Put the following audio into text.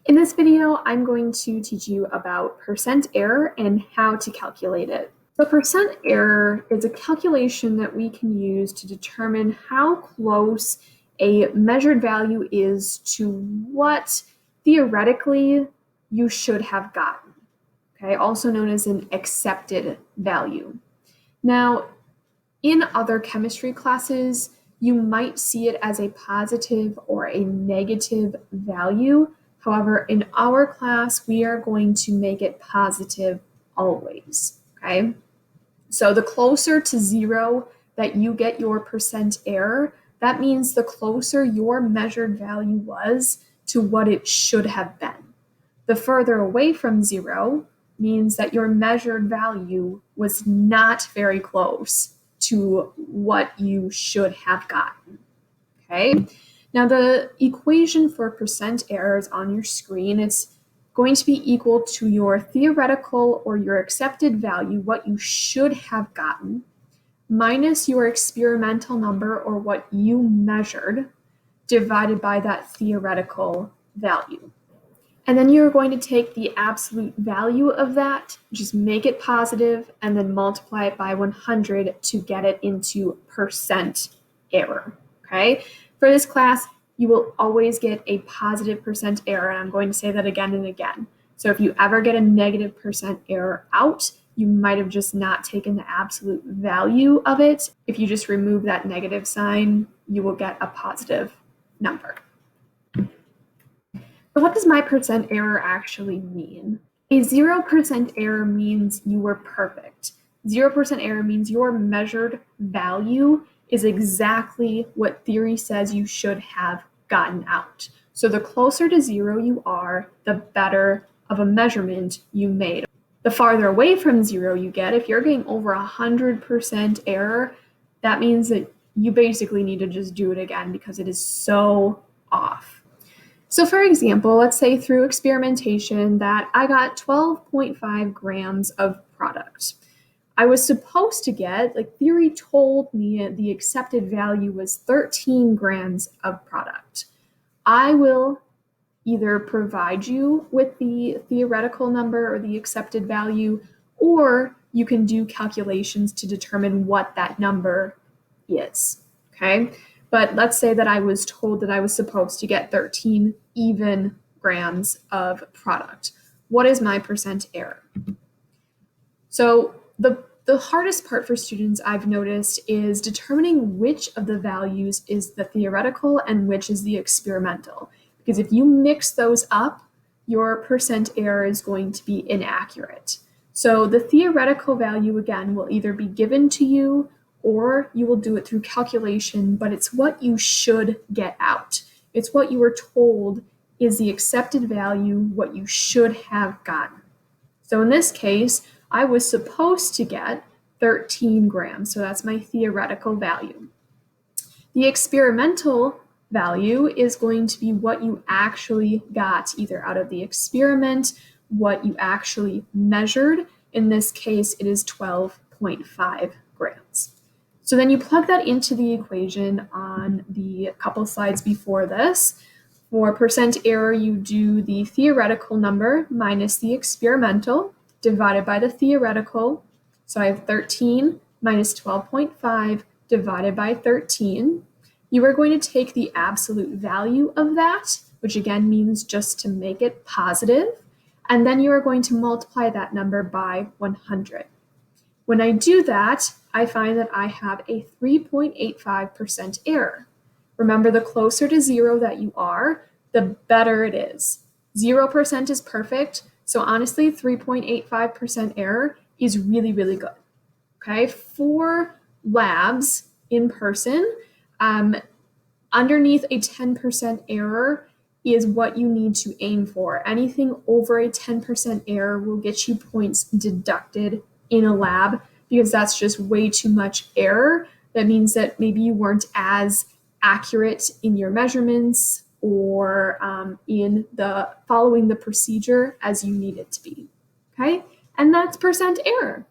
In this video, I'm going to teach you about percent error and how to calculate it. So percent error is a calculation that we can use to determine how close a measured value is to what theoretically you should have gotten, okay? Also known as an accepted value. Now, in other chemistry classes, you might see it as a positive or a negative value. However, in our class, we are going to make it positive always, okay? So the closer to zero that you get your percent error, that means the closer your measured value was to what it should have been. The further away from zero means that your measured value was not very close to what you should have gotten, okay? Now the equation for percent error is on your screen. It's going to be equal to your theoretical or your accepted value, what you should have gotten, minus your experimental number or what you measured, divided by that theoretical value. And then you're going to take the absolute value of that, just make it positive, and then multiply it by 100 to get it into percent error, okay? For this class, you will always get a positive percent error, and I'm going to say that again and again. So if you ever get a negative percent error out, you might have just not taken the absolute value of it. If you just remove that negative sign, you will get a positive number. So what does my percent error actually mean? A 0% error means you were perfect. 0% error means your measured value is exactly what theory says you should have gotten out. So the closer to zero you are, the better of a measurement you made. The farther away from zero you get, if you're getting over 100% error, that means that you basically need to just do it again because it is so off. So for example, let's say through experimentation that I got 12.5 grams of product. I was supposed to get, theory told me the accepted value was 13 grams of product. I will either provide you with the theoretical number or the accepted value, or you can do calculations to determine what that number is, okay? But let's say that I was told that I was supposed to get 13 even grams of product. What is my percent error? So the hardest part for students I've noticed is determining which of the values is the theoretical and which is the experimental. Because if you mix those up, your percent error is going to be inaccurate. So the theoretical value, again, will either be given to you or you will do it through calculation, but it's what you should get out. It's what you were told is the accepted value, what you should have gotten. So in this case, I was supposed to get 13 grams, so that's my theoretical value. The experimental value is going to be what you actually got, either out of the experiment, what you actually measured. In this case, it is 12.5 grams. So then you plug that into the equation on the couple slides before this. For percent error, you do the theoretical number minus the experimental divided by the theoretical. So I have 13 minus 12.5 divided by 13. You are going to take the absolute value of that, which again means just to make it positive, and then you are going to multiply that number by 100. When I do that, I find that I have a 3.85% error. Remember, the closer to zero that you are, the better it is. 0% is perfect, so honestly, 3.85% error is really, really good. Okay, for labs in person, underneath a 10% error is what you need to aim for. Anything over a 10% error will get you points deducted in a lab because that's just way too much error. That means that maybe you weren't as accurate in your measurements or in the following the procedure as you need it to be, okay? And that's percent error.